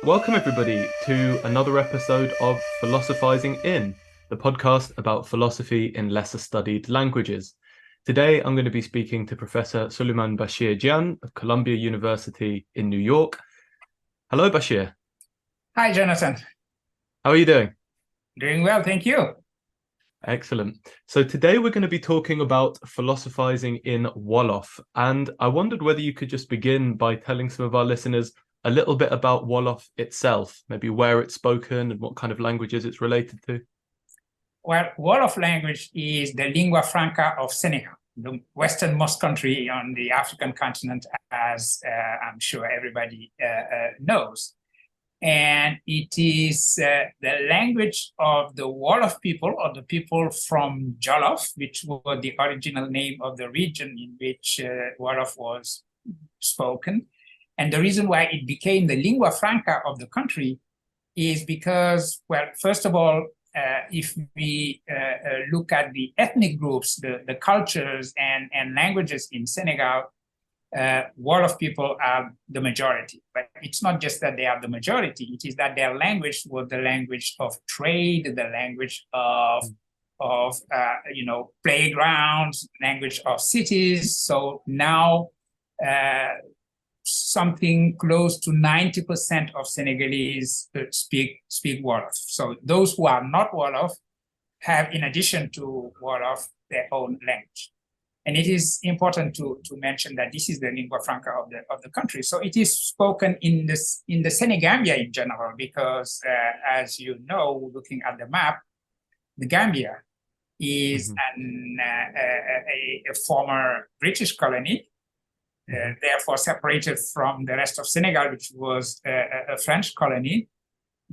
Welcome, everybody, to another episode of Philosophizing In, the podcast about philosophy in lesser studied languages. Today, I'm going to be speaking to Professor Souleymane Bachir Diagne of Columbia University in New York. Hello, Bashir. Hi, Jonathan. How are you doing? Doing well, thank you. Excellent. So today we're going to be talking about philosophizing in Wolof. And I wondered whether you could just begin by telling some of our listeners a little bit about Wolof itself, maybe where it's spoken and what kind of languages it's related to. Well, Wolof language is the lingua franca of Senegal, the westernmost country on the African continent, as I'm sure everybody knows. And it is the language of the Wolof people, or the people from Jollof, which was the original name of the region in which Wolof was spoken. And the reason why it became the lingua franca of the country is because, well, first of all, if we look at the ethnic groups, the cultures and languages in Senegal, Wolof people are the majority. But it's not just that they are the majority, it is that their language was the language of trade, the language of playgrounds, language of cities. So now something close to 90% of Senegalese speak Wolof. So those who are not Wolof have, in addition to Wolof, their own language. And it is important to mention that this is the lingua franca of the country. So it is spoken in the Senegambia in general, because as you know, looking at the map, the Gambia is a former British colony. Therefore separated from the rest of Senegal, which was a French colony.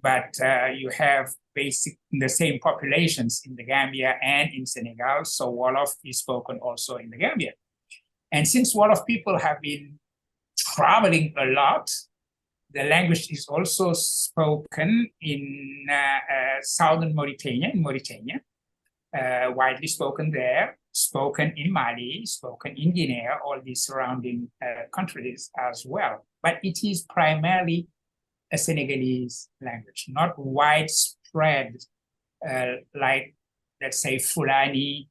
But you have the same populations in the Gambia and in Senegal, so Wolof is spoken also in the Gambia. And since Wolof people have been traveling a lot, the language is also spoken in southern Mauritania, widely spoken there, spoken in Mali, spoken in Guinea, all these surrounding countries as well. But it is primarily a Senegalese language, not widespread like, let's say, Fulani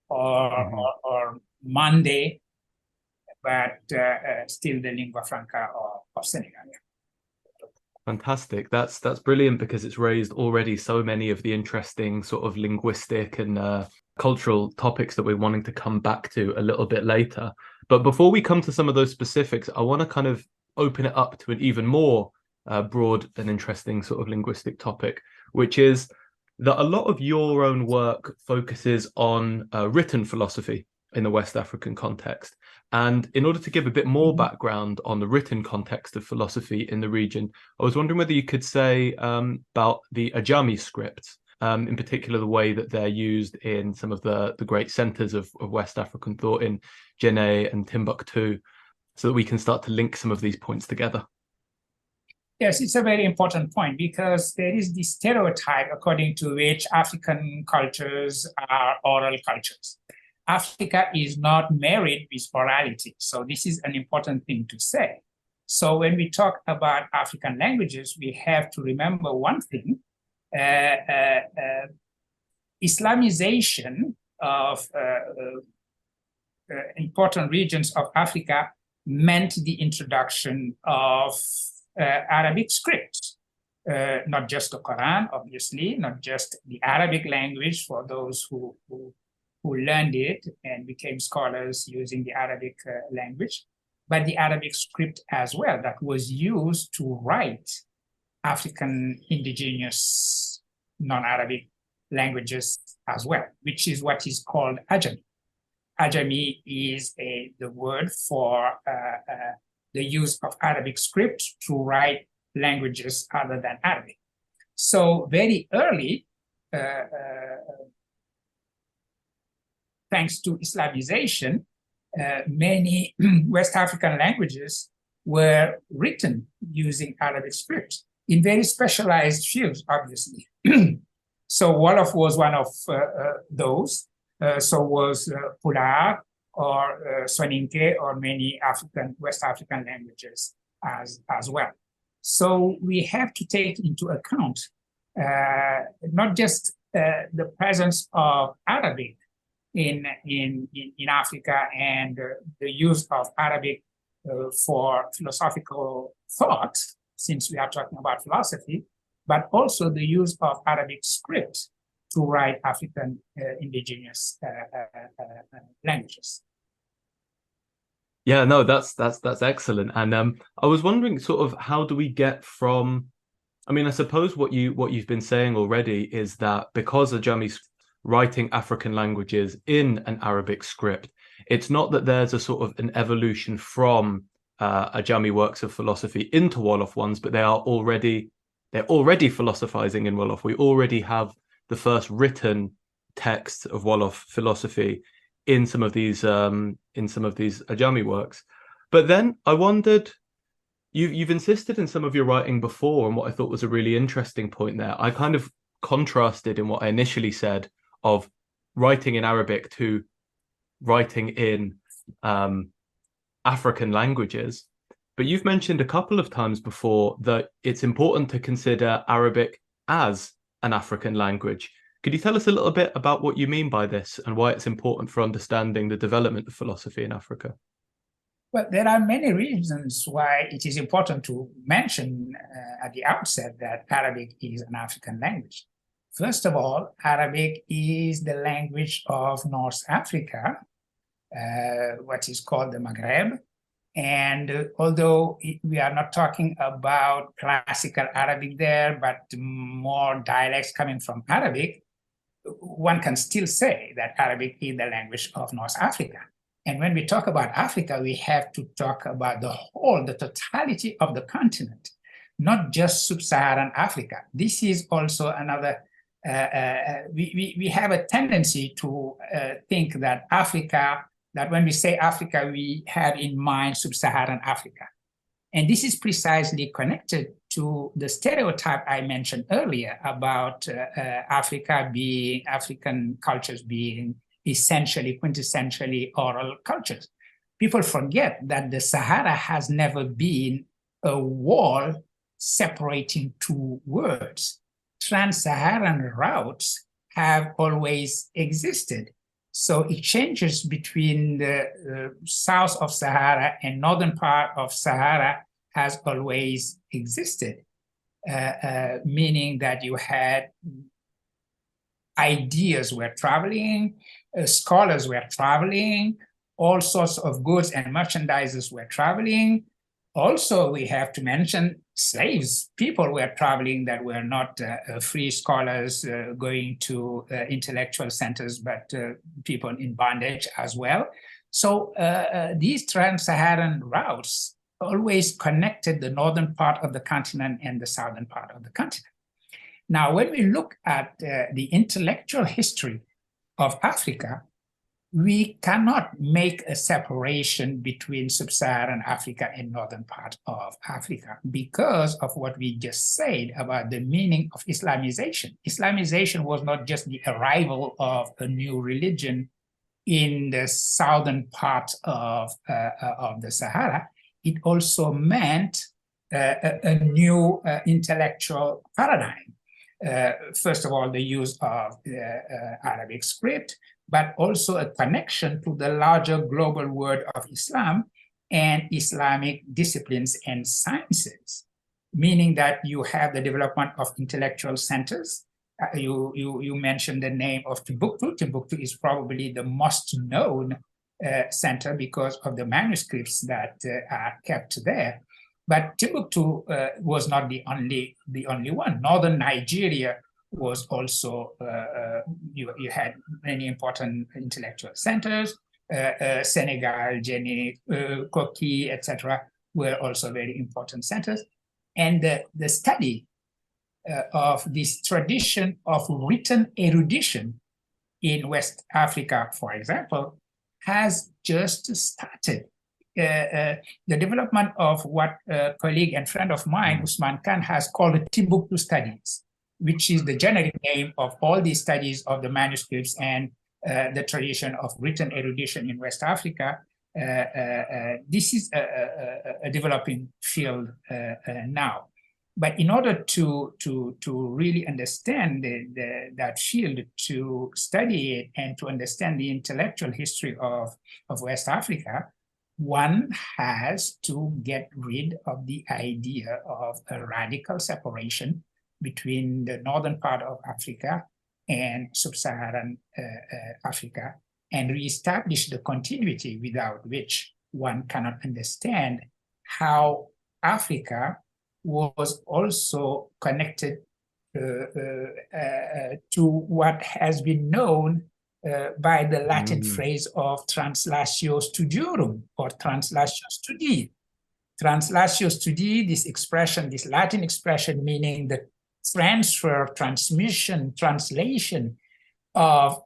or Mande, but still the lingua franca of Senegal. Fantastic. That's brilliant, because it's raised already so many of the interesting sort of linguistic and cultural topics that we're wanting to come back to a little bit later. But before we come to some of those specifics, I want to kind of open it up to an even more broad and interesting sort of linguistic topic, which is that a lot of your own work focuses on written philosophy in the West African context. And in order to give a bit more background on the written context of philosophy in the region, I was wondering whether you could say about the Ajami scripts, in particular the way that they're used in some of the great centers of West African thought in Djenné and Timbuktu, so that we can start to link some of these points together. Yes, it's a very important point, because there is this stereotype according to which African cultures are oral cultures. Africa is not married with orality. So this is an important thing to say. So when we talk about African languages, we have to remember one thing. Islamization of important regions of Africa meant the introduction of Arabic scripts, not just the Quran, obviously, not just the Arabic language for those who learned it and became scholars using the Arabic language, but the Arabic script as well, that was used to write African indigenous non-Arabic languages as well, which is what is called Ajami. Ajami is the word for the use of Arabic script to write languages other than Arabic. So very early, thanks to Islamization, many West African languages were written using Arabic script in very specialized fields, obviously. So Wolof was one of those. So was Pulaar or Soninke, or many West African languages as well. So we have to take into account not just the presence of Arabic in Africa and the use of Arabic for philosophical thought, since we are talking about philosophy, but also the use of Arabic script to write African indigenous languages. Yeah, no, that's excellent. And I was wondering sort of how do we get from, I mean, I suppose what you've been saying already is that because Ajami's writing African languages in an Arabic script, it's not that there's a sort of an evolution from Ajami works of philosophy into Wolof ones, but they're already philosophizing in Wolof. We already have the first written texts of Wolof philosophy in some of these Ajami works. But then I wondered, you've insisted in some of your writing before, and what I thought was a really interesting point there. I kind of contrasted in what I initially said of writing in Arabic to writing in African languages. But you've mentioned a couple of times before that it's important to consider Arabic as an African language. Could you tell us a little bit about what you mean by this and why it's important for understanding the development of philosophy in Africa? Well, there are many reasons why it is important to mention at the outset that Arabic is an African language. First of all, Arabic is the language of North Africa, what is called the Maghreb. And although we are not talking about classical Arabic there, but more dialects coming from Arabic, one can still say that Arabic is the language of North Africa. And when we talk about Africa, we have to talk about the totality of the continent, not just sub-Saharan Africa. This is also another, we have a tendency to think that that when we say Africa, we have in mind sub-Saharan Africa. And this is precisely connected to the stereotype I mentioned earlier about African cultures being essentially, quintessentially oral cultures. People forget that the Sahara has never been a wall separating two words. Trans-Saharan routes have always existed. So exchanges between the south of Sahara and northern part of Sahara has always existed, meaning that you had ideas were traveling, scholars were traveling, all sorts of goods and merchandises were traveling. Also, we have to mention slaves. People were traveling that were not free scholars going to intellectual centers, but people in bondage as well. So these trans-Saharan routes always connected the northern part of the continent and the southern part of the continent. Now, when we look at the intellectual history of Africa, we cannot make a separation between sub-Saharan Africa and northern part of Africa because of what we just said about the meaning of Islamization. Islamization was not just the arrival of a new religion in the southern part of the Sahara. It also meant a new intellectual paradigm. First of all, the use of Arabic script, but also a connection to the larger global world of Islam and Islamic disciplines and sciences, meaning that you have the development of intellectual centers. You mentioned the name of Timbuktu. Timbuktu is probably the most known center because of the manuscripts that are kept there. But Timbuktu was not the only one. Northern Nigeria was also, you had many important intellectual centers. Senegal, Guinea, Koki, etc., were also very important centers. And the study of this tradition of written erudition in West Africa, for example, has just started. The development of what a colleague and friend of mine, Usman Khan, has called the Timbuktu studies, which is the generic name of all these studies of the manuscripts and the tradition of written erudition in West Africa. This is a developing field now. But in order to really understand that field, to study it and to understand the intellectual history of West Africa, one has to get rid of the idea of a radical separation between the northern part of Africa and sub-Saharan Africa, and reestablish the continuity without which one cannot understand how Africa was also connected to what has been known by the Latin phrase of translatio studiorum, or translatio studii. Translatio studii, this expression, this Latin expression meaning the transfer, transmission, translation of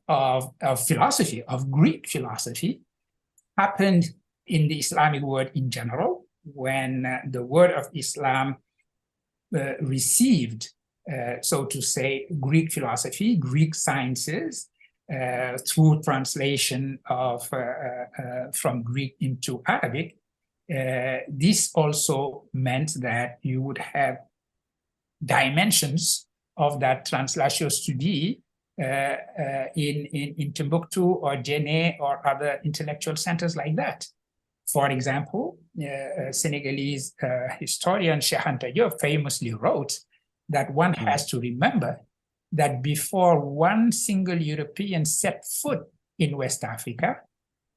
philosophy, of Greek philosophy, happened in the Islamic world in general, when the word of Islam received, so to say, Greek philosophy, Greek sciences, through translation of from Greek into Arabic. This also meant that you would have dimensions of that translatio studii in Timbuktu or Djenné or other intellectual centers like that. For example, Senegalese historian Cheikh Anta Diop famously wrote that one has to remember that before one single European set foot in West Africa,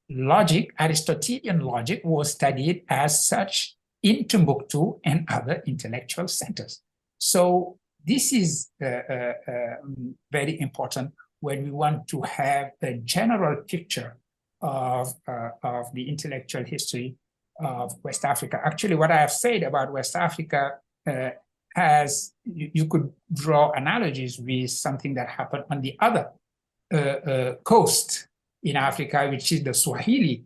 logic, Aristotelian logic, was studied as such in Timbuktu and other intellectual centers. So this is very important when we want to have a general picture of the intellectual history of West Africa. Actually, what I have said about West Africa has, you could draw analogies with something that happened on the other coast in Africa, which is the Swahili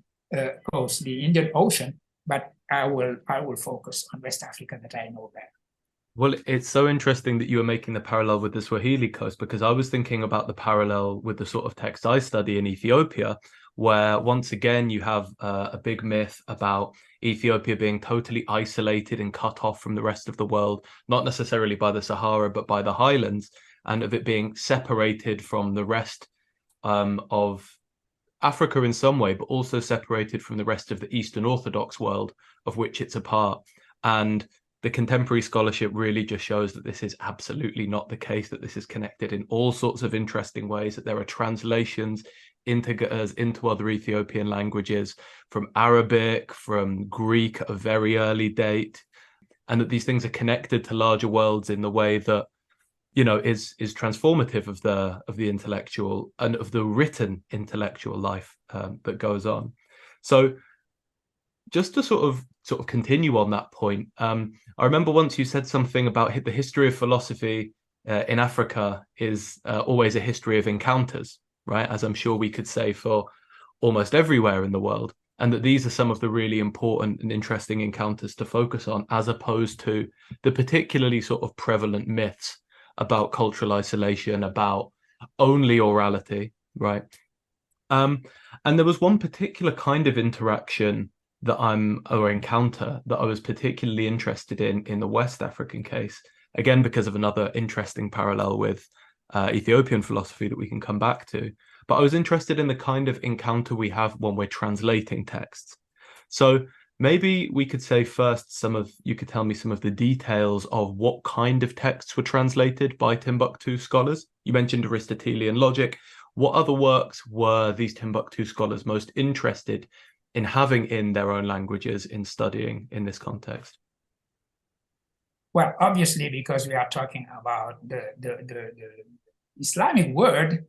coast, the Indian Ocean. But I will focus on West Africa that I know better. Well, it's so interesting that you were making the parallel with the Swahili coast, because I was thinking about the parallel with the sort of text I study in Ethiopia, where once again you have a big myth about Ethiopia being totally isolated and cut off from the rest of the world, not necessarily by the Sahara, but by the highlands, and of it being separated from the rest of Africa in some way, but also separated from the rest of the Eastern Orthodox world, of which it's a part. And the contemporary scholarship really just shows that this is absolutely not the case, that this is connected in all sorts of interesting ways, that there are translations into other Ethiopian languages, from Arabic, from Greek at a very early date, and that these things are connected to larger worlds in the way that, you know, is transformative of the intellectual and of the written intellectual life that goes on. So just to sort of continue on that point, I remember once you said something about the history of philosophy in Africa is always a history of encounters, right? As I'm sure we could say for almost everywhere in the world, and that these are some of the really important and interesting encounters to focus on, as opposed to the particularly sort of prevalent myths about cultural isolation, about only orality, right? And there was one particular kind of interaction or encounter that I was particularly interested in the West African case, again, because of another interesting parallel with Ethiopian philosophy that we can come back to. But I was interested in the kind of encounter we have when we're translating texts. So maybe we could say first you could tell me some of the details of what kind of texts were translated by Timbuktu scholars. You mentioned Aristotelian logic. What other works were these Timbuktu scholars most interested in having in their own languages in studying in this context? Well, obviously, because we are talking about the Islamic word,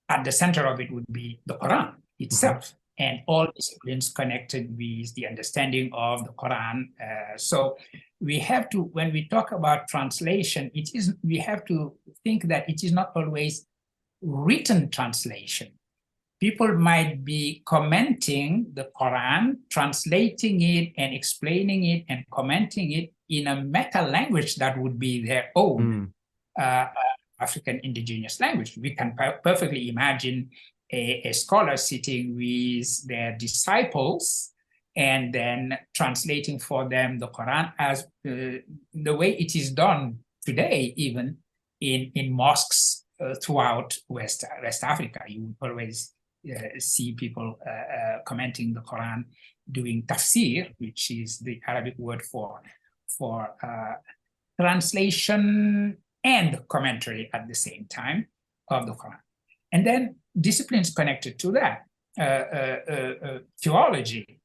at the center of it would be the Quran itself, and all disciplines connected with the understanding of the Quran. So we have to, when we talk about translation, we have to think that it is not always written translation. People might be commenting the Quran, translating it and explaining it and commenting it in a meta language that would be their own African indigenous language. We can perfectly imagine a scholar sitting with their disciples and then translating for them the Quran as the way it is done today, even in mosques throughout West Africa. You would always see people commenting the Quran, doing tafsir, which is the Arabic word for translation and commentary at the same time of the Quran. And then disciplines connected to that, theology,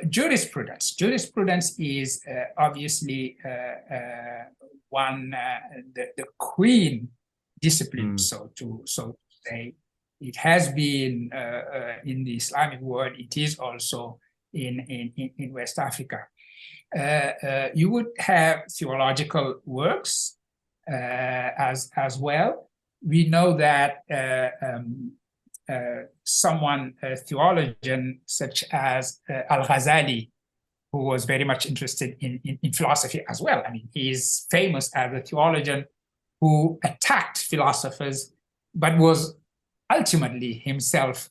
jurisprudence. Jurisprudence is obviously the queen discipline, so to say. It has been in the Islamic world. It is also in West Africa. You would have theological works as well. We know that a theologian such as Al-Ghazali, who was very much interested in philosophy as well. I mean, he is famous as a theologian who attacked philosophers, but was ultimately himself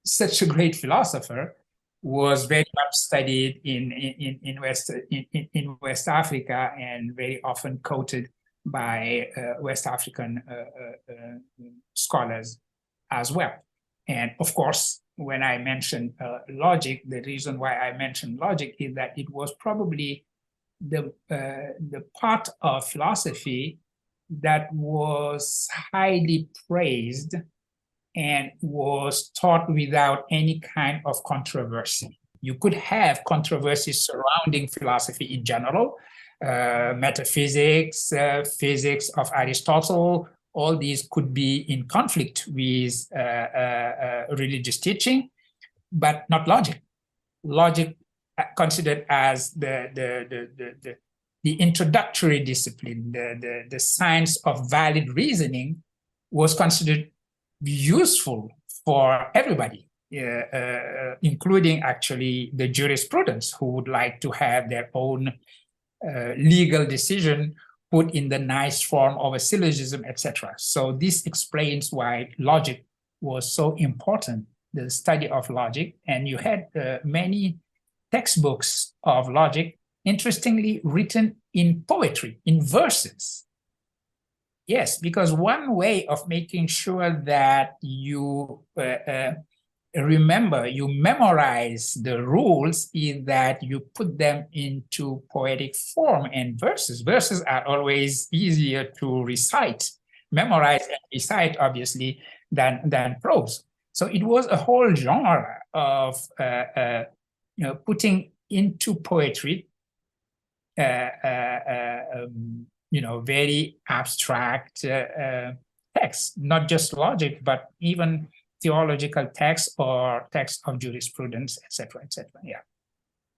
such a great philosopher, was very much studied in West Africa and very often quoted by West African scholars as well. And of course, when I mentioned logic, the reason why I mentioned logic is that it was probably the part of philosophy that was highly praised and was taught without any kind of controversy. You could have controversies surrounding philosophy in general, metaphysics, physics of Aristotle. All these could be in conflict with religious teaching, but not logic. Logic, considered as the introductory discipline, the science of valid reasoning, was considered useful for everybody, including actually the jurisprudents, who would like to have their own legal decision put in the nice form of a syllogism, etc. So this explains why logic was so important, the study of logic. And you had many textbooks of logic, interestingly written in poetry, in verses. Yes, because one way of making sure that you you memorize the rules is that you put them into poetic form and verses. Verses are always easier to recite, memorize and recite, obviously, than prose. So it was a whole genre of putting into poetry very abstract texts, not just logic, but even theological texts or texts of jurisprudence, etc., etc. Yeah.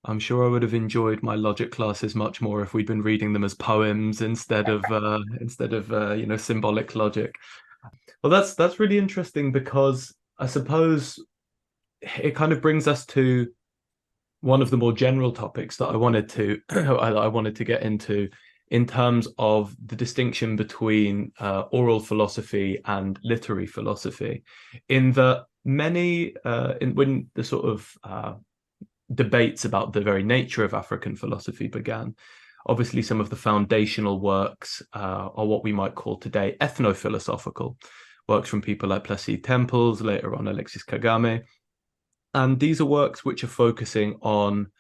I'm sure I would have enjoyed my logic classes much more if we'd been reading them as poems instead of symbolic logic. Well, that's really interesting, because I suppose it kind of brings us to one of the more general topics that I wanted to get into, in terms of the distinction between oral philosophy and literary philosophy, in that when the sort of debates about the very nature of African philosophy began, obviously some of the foundational works are what we might call today ethno-philosophical, works from people like Placide Tempels, later on Alexis Kagame. And these are works which are focusing on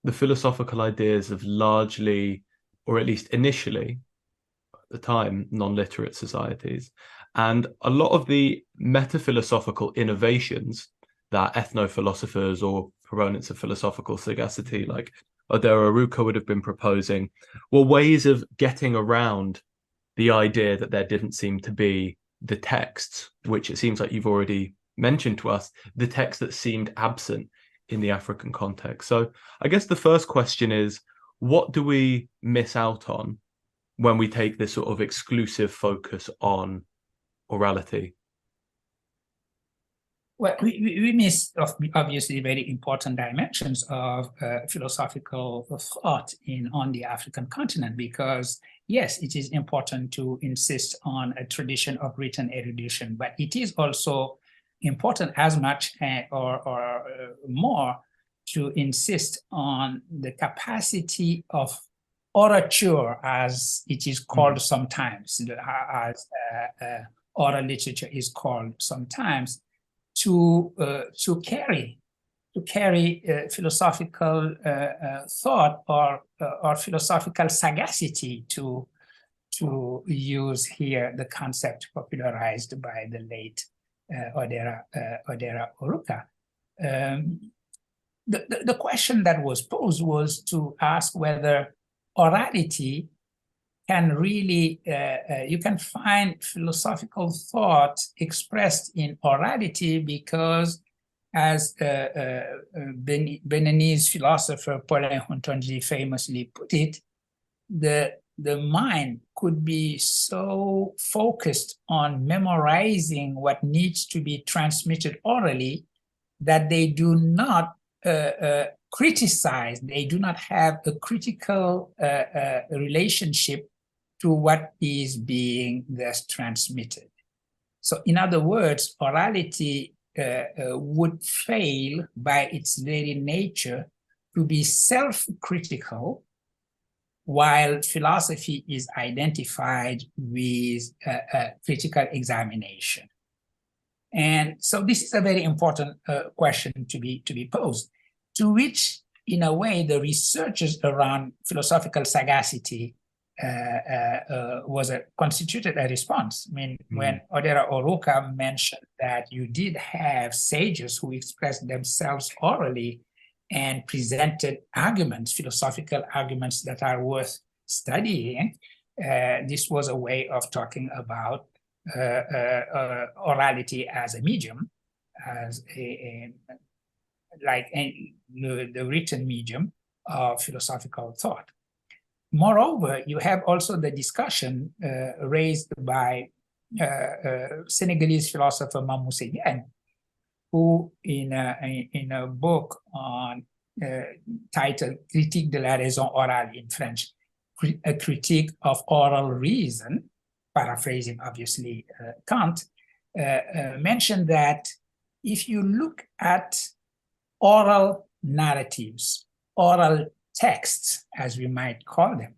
the philosophical ideas of largely, or at least initially, at the time, non-literate societies. And a lot of the metaphilosophical innovations that ethno-philosophers or proponents of philosophical sagacity like Odero Aruka would have been proposing were ways of getting around the idea that there didn't seem to be the texts, which it seems like you've already mentioned to us, the text that seemed absent in the African context. So I guess the first question is, what do we miss out on when we take this sort of exclusive focus on orality? Well, we miss obviously very important dimensions of philosophical thought on the African continent, because yes, it is important to insist on a tradition of written erudition, but it is also important as much or more to insist on the capacity of orature, as it is called sometimes, as oral literature is called sometimes, to carry philosophical thought or philosophical sagacity, to use here the concept popularized by the late Odera Oruka. The question that was posed was to ask whether orality can really, you can find philosophical thought expressed in orality, because as Beninese philosopher Paulin Huntonji famously put it, the mind could be so focused on memorizing what needs to be transmitted orally that they do not criticize, they do not have a critical relationship to what is being thus transmitted. So in other words, orality would fail by its very nature to be self-critical, while philosophy is identified with critical examination. And so this is a very important question to be posed, to which, in a way, the researchers around philosophical sagacity constituted a response. I mean, when Odera Oruka mentioned that you did have sages who expressed themselves orally and presented arguments, philosophical arguments that are worth studying, this was a way of talking about orality as a medium, as the written medium of philosophical thought. Moreover, you have also the discussion raised by Senegalese philosopher Mamoussé Diagne, who in a book on titled Critique de la raison orale in French, a critique of oral reason, paraphrasing obviously Kant, mentioned that if you look at oral narratives, oral texts, as we might call them,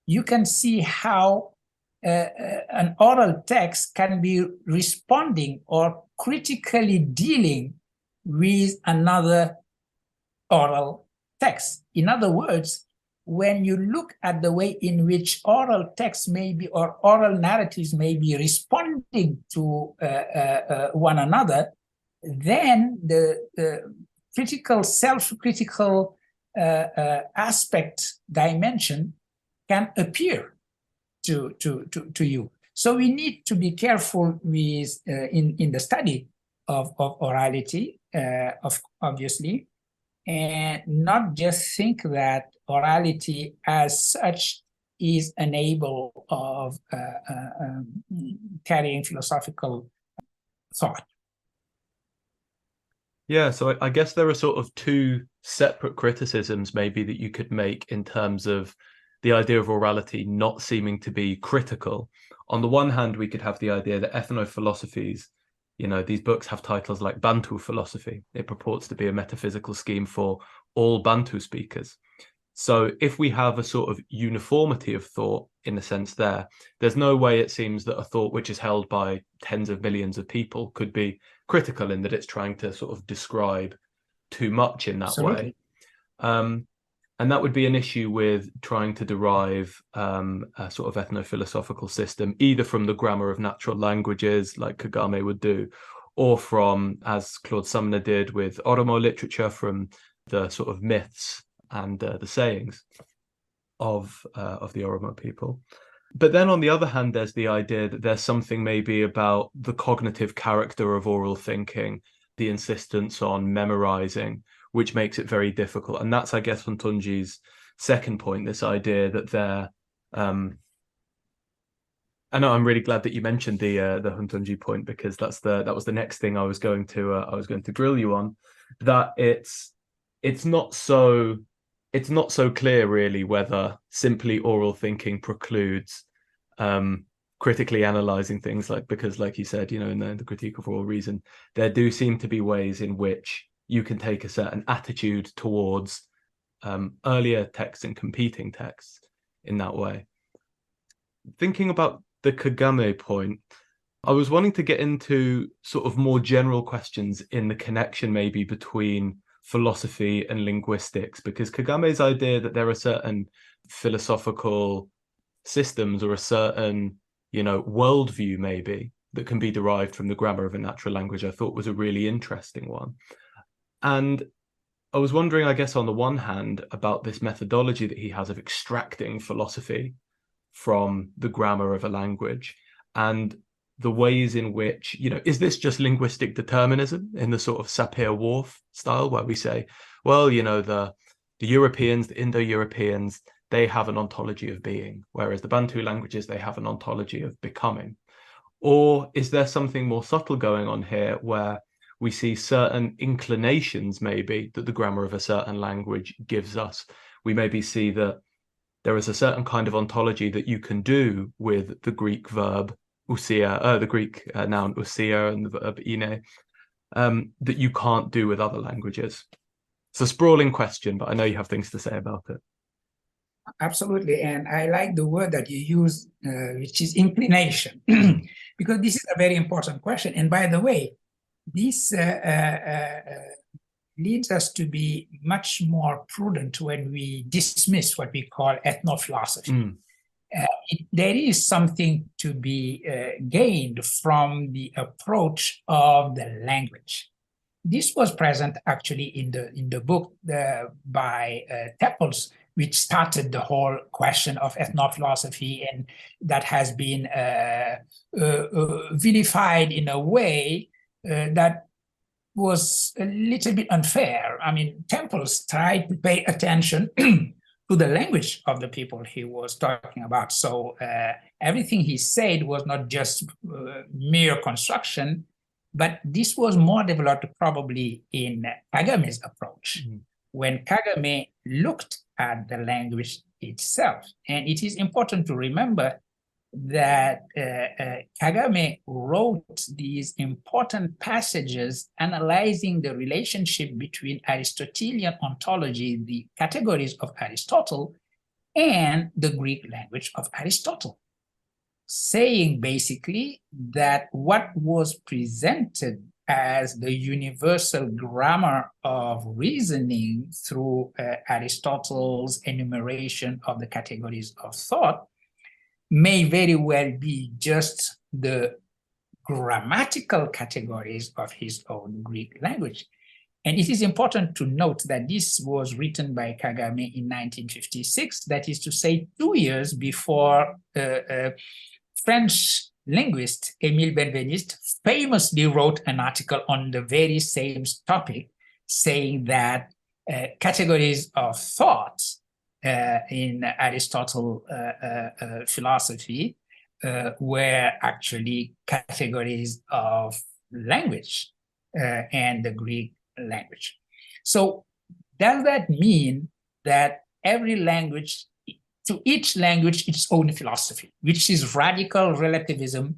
you can see how an oral text can be responding or critically dealing with another oral text. In other words, when you look at the way in which oral texts may be, or oral narratives may be responding to one another, then the critical, self-critical aspect, dimension can appear to you. So we need to be careful with in the study of orality, obviously, and not just think that orality as such is unable of carrying philosophical thought. Yeah, so I guess there are sort of two separate criticisms maybe that you could make in terms of the idea of orality not seeming to be critical. On the one hand, we could have the idea that ethnophilosophies, you know, these books have titles like Bantu philosophy. It purports to be a metaphysical scheme for all Bantu speakers. So if we have a sort of uniformity of thought, in a sense there's no way it seems that a thought which is held by tens of millions of people could be critical in that it's trying to sort of describe too much in that Absolutely. way. And that would be an issue with trying to derive a sort of ethno-philosophical system, either from the grammar of natural languages, like Kagame would do, or from, as Claude Sumner did with Oromo literature, from the sort of myths and the sayings of the Oromo people. But then on the other hand, there's the idea that there's something maybe about the cognitive character of oral thinking, the insistence on memorizing, which makes it very difficult. And that's, I guess, Huntonji's second point, this idea that they're I know, I'm really glad that you mentioned the Huntonji point, because that was the next thing I was going to grill you on, that it's not so clear really whether simply oral thinking precludes critically analyzing things, because like you said, you know, in the critique of oral reason, there do seem to be ways in which you can take a certain attitude towards earlier texts and competing texts in that way. Thinking about the Kagame point, I was wanting to get into sort of more general questions in the connection maybe between philosophy and linguistics, because Kagame's idea that there are certain philosophical systems or a certain, worldview maybe that can be derived from the grammar of a natural language, I thought was a really interesting one. And I was wondering, I guess, on the one hand, about this methodology that he has of extracting philosophy from the grammar of a language, and the ways in which, is this just linguistic determinism in the sort of Sapir-Whorf style, where we say, well, the Europeans, the Indo-Europeans, they have an ontology of being, whereas the Bantu languages, they have an ontology of becoming? Or is there something more subtle going on here where we see certain inclinations maybe that the grammar of a certain language gives us? We maybe see that there is a certain kind of ontology that you can do with the Greek verb usia, the Greek noun usia and the verb ine, that you can't do with other languages. It's a sprawling question, but I know you have things to say about it. Absolutely. And I like the word that you use, which is inclination, because this is a very important question. And by the way, this leads us to be much more prudent when we dismiss what we call ethnophilosophy. There is something to be gained from the approach of the language. This was present actually in the book by Teppels, which started the whole question of ethnophilosophy, and that has been vilified in a way that was a little bit unfair. I mean, Teppels tried to pay attention to the language of the people he was talking about. So everything he said was not just mere construction, but this was more developed probably in Kagame's approach, when Kagame looked at the language itself. And it is important to remember that Kagame wrote these important passages analyzing the relationship between Aristotelian ontology, the categories of Aristotle, and the Greek language of Aristotle, saying basically that what was presented as the universal grammar of reasoning through Aristotle's enumeration of the categories of thought may very well be just the grammatical categories of his own Greek language. And it is important to note that this was written by Kagame in 1956, that is to say 2 years before French linguist Émile Benveniste famously wrote an article on the very same topic, saying that categories of thought in Aristotle philosophy were actually categories of language and the Greek language. So does that mean that every language, to each language its own philosophy, which is radical relativism,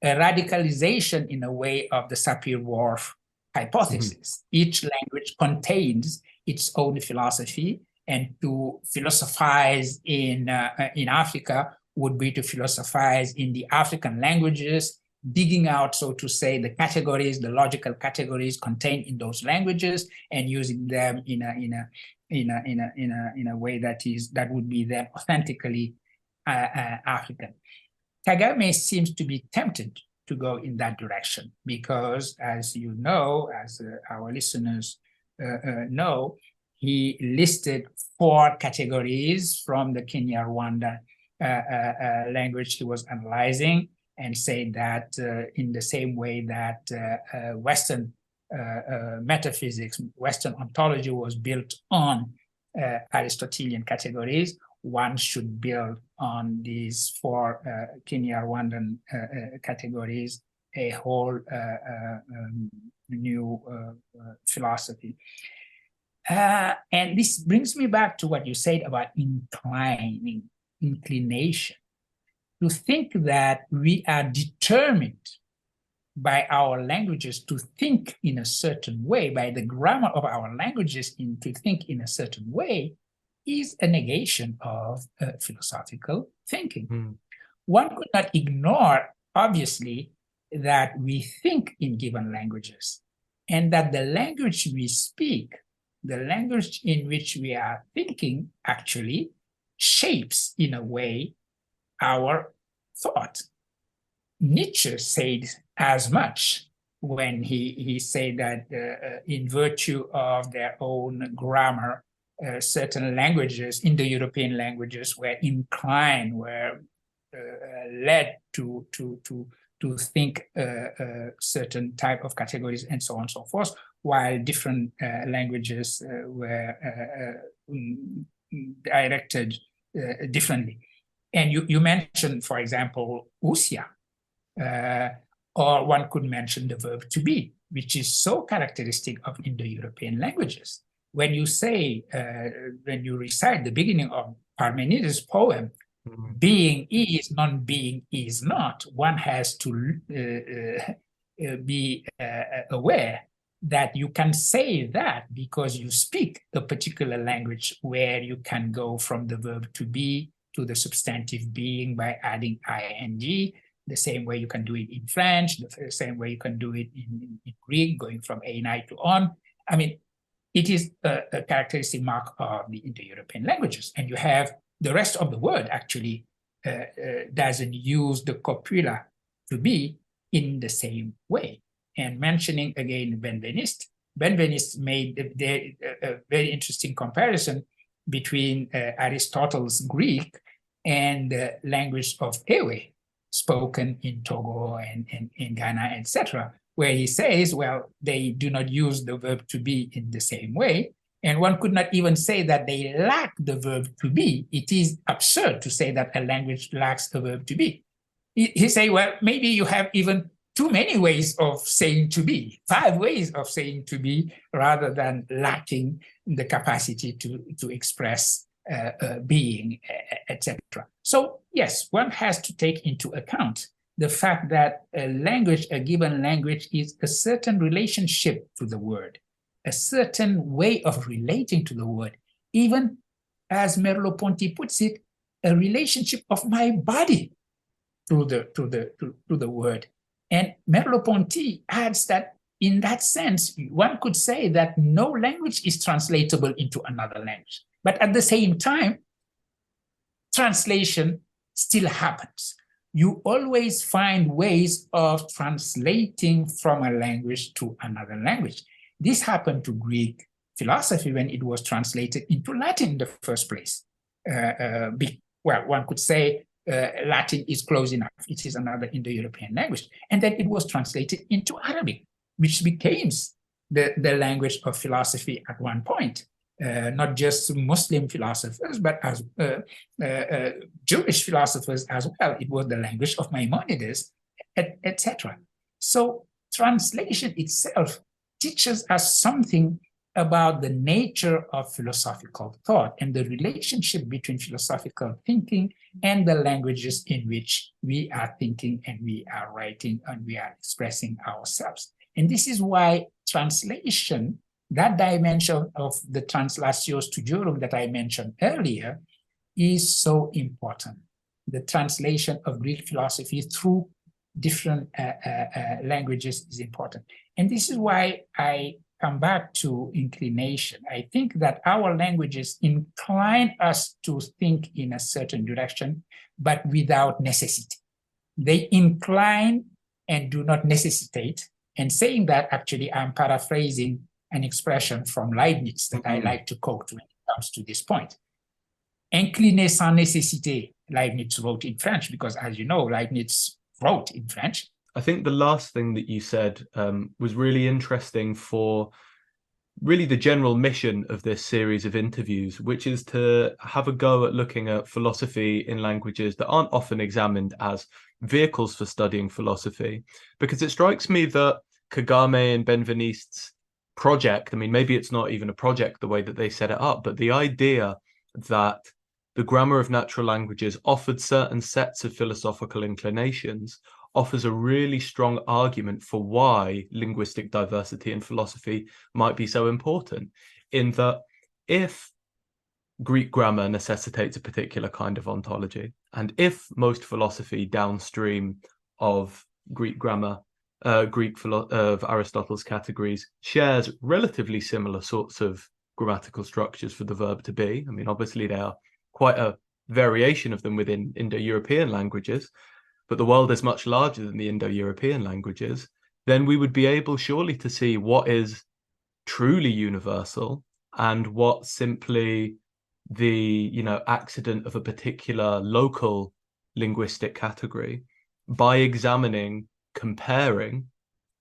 a radicalization in a way of the Sapir-Whorf hypothesis? Each language contains its own philosophy, and to philosophize in Africa would be to philosophize in the African languages, digging out, so to say, the categories, the logical categories contained in those languages, and using them in a way that would be then authentically African. Kagame seems to be tempted to go in that direction because, as you know, as our listeners know, he listed 4 categories from the Kenya-Rwanda language he was analyzing, and said that in the same way that Western metaphysics, Western ontology was built on Aristotelian categories, one should build on these 4 Kenya-Rwandan categories a whole new philosophy. And this brings me back to what you said about inclination. To think that we are determined by our languages to think in a certain way, by the grammar of our languages to think in a certain way, is a negation of philosophical thinking. One could not ignore, obviously, that we think in given languages, and that the language we speak, the language in which we are thinking, actually shapes, in a way, our thought. Nietzsche said as much when he said that in virtue of their own grammar, certain languages, Indo-European languages, were inclined, were led to think certain type of categories and so on and so forth, while different languages were directed differently. And you mentioned, for example, usia, or one could mention the verb to be, which is so characteristic of Indo-European languages. When you say, when you recite the beginning of Parmenides' poem, being is, non-being is not, one has to be aware that you can say that because you speak a particular language where you can go from the verb to be to the substantive being by adding ing, the same way you can do it in French, the same way you can do it in Greek, going from einai to on. I mean, it is a characteristic mark of the Indo-European languages. And you have the rest of the world actually doesn't use the copula to be in the same way. And mentioning again Benveniste made a very interesting comparison between Aristotle's Greek and the language of Ewe, spoken in Togo and in Ghana, etc., where he says, well, they do not use the verb to be in the same way. And one could not even say that they lack the verb to be. It is absurd to say that a language lacks the verb to be. He say, well, maybe you have even too many ways of saying to be, 5 ways of saying to be, rather than lacking the capacity to express being, etc. So yes, one has to take into account the fact that a given language is a certain relationship to the word, a certain way of relating to the word, even as Merleau-Ponty puts it, a relationship of my body to the word. And Merleau-Ponty adds that in that sense, one could say that no language is translatable into another language. But at the same time, translation still happens. You always find ways of translating from a language to another language. This happened to Greek philosophy when it was translated into Latin in the first place. Well, one could say Latin is close enough. It is another Indo-European language. And then it was translated into Arabic, which became the language of philosophy at one point. Not just Muslim philosophers, but as Jewish philosophers as well. It was the language of Maimonides, etc. So translation itself teaches us something about the nature of philosophical thought and the relationship between philosophical thinking and the languages in which we are thinking and we are writing and we are expressing ourselves. And this is why translation, that dimension of the translatio studiorum that I mentioned earlier, is so important. The translation of Greek philosophy through different languages is important. And this is why I come back to inclination. I think that our languages incline us to think in a certain direction, but without necessity. They incline and do not necessitate. And saying that, actually, I'm paraphrasing an expression from Leibniz that I like to quote when it comes to this point. Incliner sans nécessité, Leibniz wrote in French, because as you know, Leibniz wrote in French. I think the last thing that you said was really interesting for really the general mission of this series of interviews, which is to have a go at looking at philosophy in languages that aren't often examined as vehicles for studying philosophy. Because it strikes me that Kagame and Benveniste's project, I mean, maybe it's not even a project the way that they set it up, but the idea that the grammar of natural languages offered certain sets of philosophical inclinations offers a really strong argument for why linguistic diversity in philosophy might be so important, in that if Greek grammar necessitates a particular kind of ontology, and if most philosophy downstream of Greek grammar, of Aristotle's categories, shares relatively similar sorts of grammatical structures for the verb to be. I mean, obviously there are quite a variation of them within Indo-European languages, but the world is much larger than the Indo-European languages. Then we would be able surely to see what is truly universal and what simply the accident of a particular local linguistic category, by examining, comparing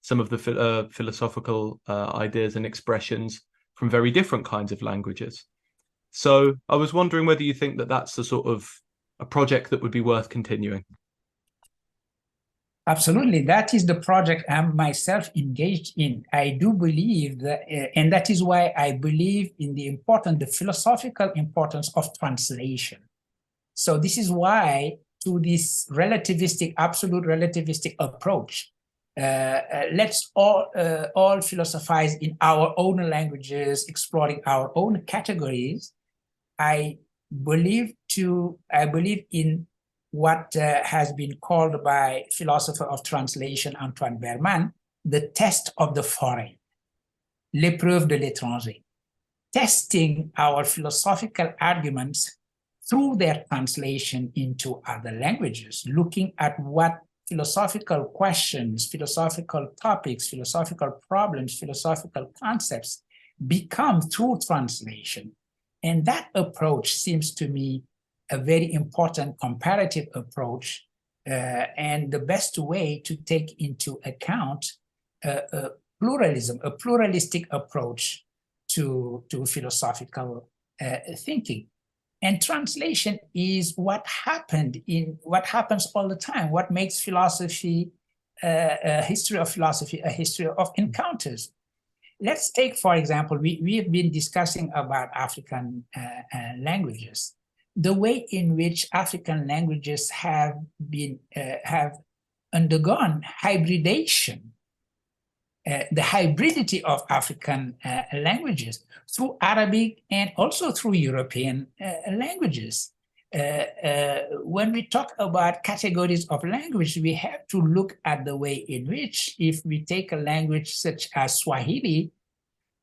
some of the philosophical ideas and expressions from very different kinds of languages. So I was wondering whether you think that that's a sort of a project that would be worth continuing. Absolutely. That is the project I'm myself engaged in. I do believe that, and that is why I believe in the philosophical importance of translation. So this is why, to this absolute relativistic approach, let's all philosophize in our own languages, exploring our own categories. I believe in what has been called by philosopher of translation Antoine Berman, the test of the foreign, l'épreuve de l'étranger, testing our philosophical arguments through their translation into other languages, looking at what philosophical questions, philosophical topics, philosophical problems, philosophical concepts become through translation. And that approach seems to me a very important comparative approach, and the best way to take into account pluralism, a pluralistic approach to philosophical thinking. And translation is what happens all the time, what makes philosophy, a history of philosophy, a history of encounters. Let's take, for example, we have been discussing about African languages. The way in which African languages have undergone hybridization, the hybridity of African languages through Arabic and also through European languages. When we talk about categories of language, we have to look at the way in which, if we take a language such as Swahili,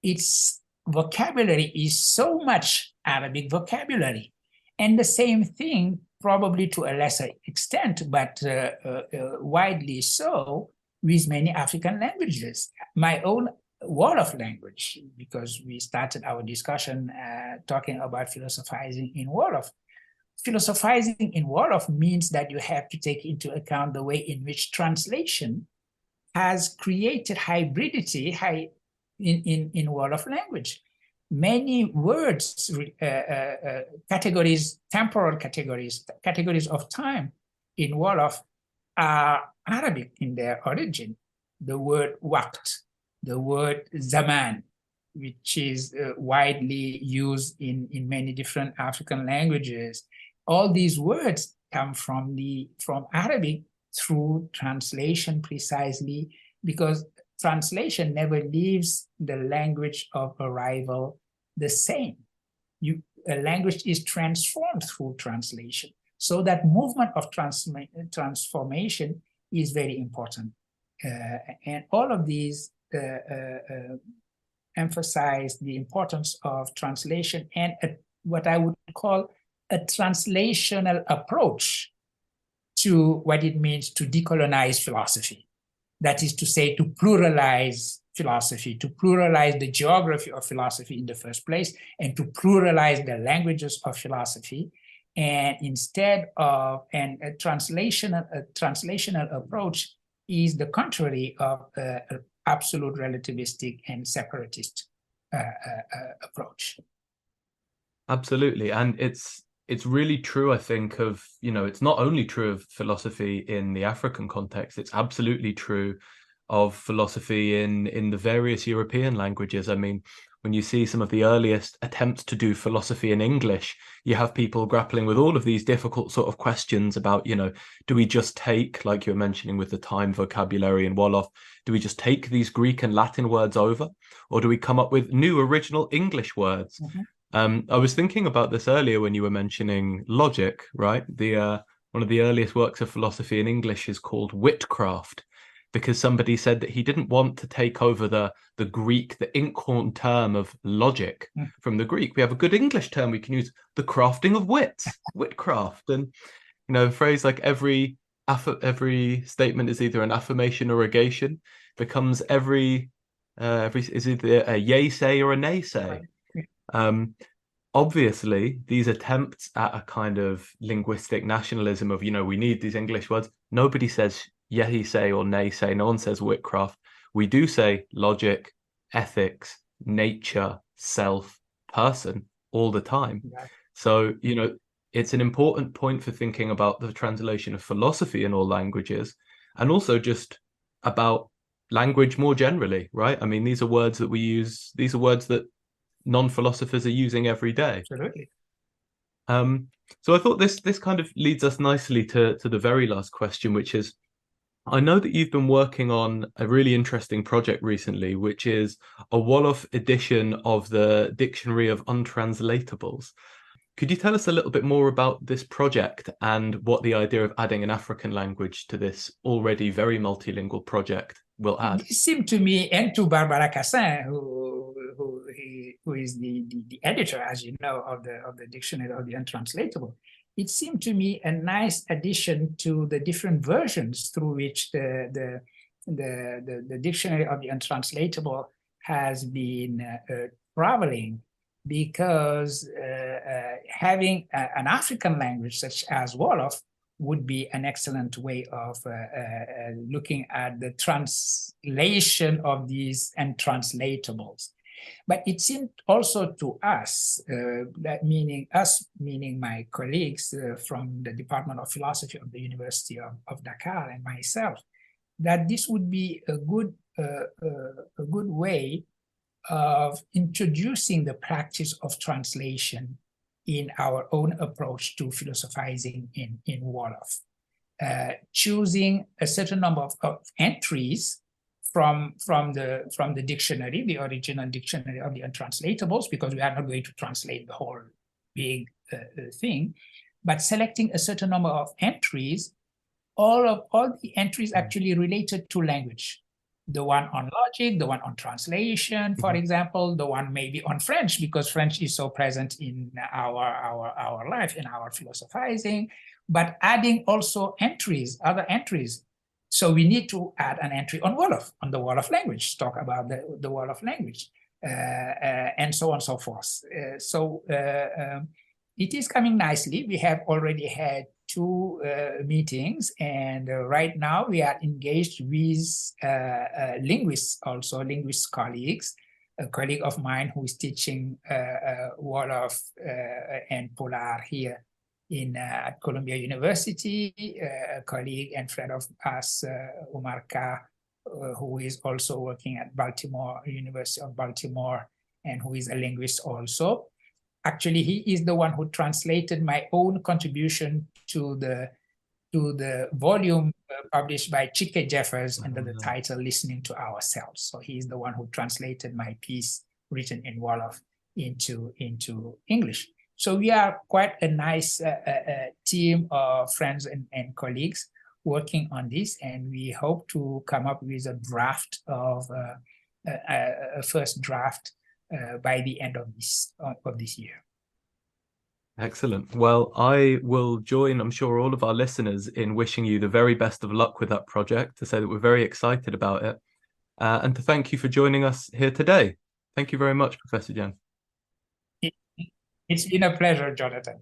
its vocabulary is so much Arabic vocabulary. And the same thing, probably to a lesser extent, but widely so, with many African languages. My own Wolof language, because we started our discussion talking about philosophizing in Wolof. Philosophizing in Wolof means that you have to take into account the way in which translation has created hybridity in Wolof language. Many words, categories, temporal categories of time in Wolof are Arabic in their origin. The word waqt, the word zaman, which is widely used in many different African languages. All these words come from Arabic through translation, precisely because translation never leaves the language of arrival the same. A language is transformed through translation. So that movement of transformation is very important. And all of these emphasize the importance of translation and what I would call a translational approach to what it means to decolonize philosophy. That is to say, to pluralize philosophy, to pluralize the geography of philosophy in the first place, and to pluralize the languages of philosophy. And instead of a translational approach is the contrary of an absolute relativistic and separatist approach. Absolutely. And it's really true, I think, of, it's not only true of philosophy in the African context, it's absolutely true of philosophy in the various European languages. I mean, when you see some of the earliest attempts to do philosophy in English, you have people grappling with all of these difficult sort of questions about, do we just take, like you were mentioning with the time vocabulary in Wolof, do we just take these Greek and Latin words over, or do we come up with new original English words? I was thinking about this earlier when you were mentioning logic, right? One of the earliest works of philosophy in English is called Witchcraft, because somebody said that he didn't want to take over the Greek, the inkhorn term of logic from the Greek. We have a good English term we can use, the crafting of wits, witchcraft. And, a phrase like every statement is either an affirmation or a negation, becomes every is either a yay say or a nay say. Obviously, these attempts at a kind of linguistic nationalism of, we need these English words. Nobody says yay say or nay say. No one says witchcraft. We do say logic, ethics, nature, self, person all the time. Yeah. So, it's an important point for thinking about the translation of philosophy in all languages, and also just about language more generally, right? I mean, these are words that we use. These are words that non-philosophers are using every day. Absolutely. So I thought this kind of leads us nicely to the very last question, which is, I know that you've been working on a really interesting project recently, which is a Wolof edition of the Dictionary of Untranslatables. Could you tell us a little bit more about this project and what the idea of adding an African language to this already very multilingual project will add? It seemed to me, and to Barbara Cassin, who is the editor, as you know, of the Dictionary of the Untranslatable, it seemed to me a nice addition to the different versions through which the Dictionary of the Untranslatable has been traveling, because having an African language such as Wolof would be an excellent way of looking at the translation of these untranslatables. But it seemed also to us, meaning my colleagues from the Department of Philosophy of the University of Dakar and myself, that this would be a good way of introducing the practice of translation in our own approach to philosophizing in Wolof, choosing a certain number of entries from the dictionary, the original Dictionary of the Untranslatables, because we are not going to translate the whole big thing, but selecting a certain number of entries, all the entries actually related to language. The one on logic, the one on translation, for example, the one maybe on French, because French is so present in our life, in our philosophizing, but adding also other entries. So we need to add an entry on Wolof, on the Wolof language, talk about the Wolof language, and so on and so forth. It is coming nicely. We have already had 2 meetings, and right now we are engaged with linguists, also linguist colleagues. A colleague of mine who is teaching Wolof and Polar here at Columbia University, a colleague and friend of us, Umar Ka, who is also working at University of Baltimore, and who is a linguist also. Actually, he is the one who translated my own contribution to the volume published by Chike Jeffers under the title "Listening to Ourselves." So he is the one who translated my piece written in Wolof into English. So we are quite a nice team of friends and colleagues working on this, and we hope to come up with a draft of a first draft by the end of this year. Excellent. Well, I will join, I'm sure, all of our listeners in wishing you the very best of luck with that project, to say that we're very excited about it, and to thank you for joining us here today. Thank you very much, Professor Diagne. It's been a pleasure, Jonathan.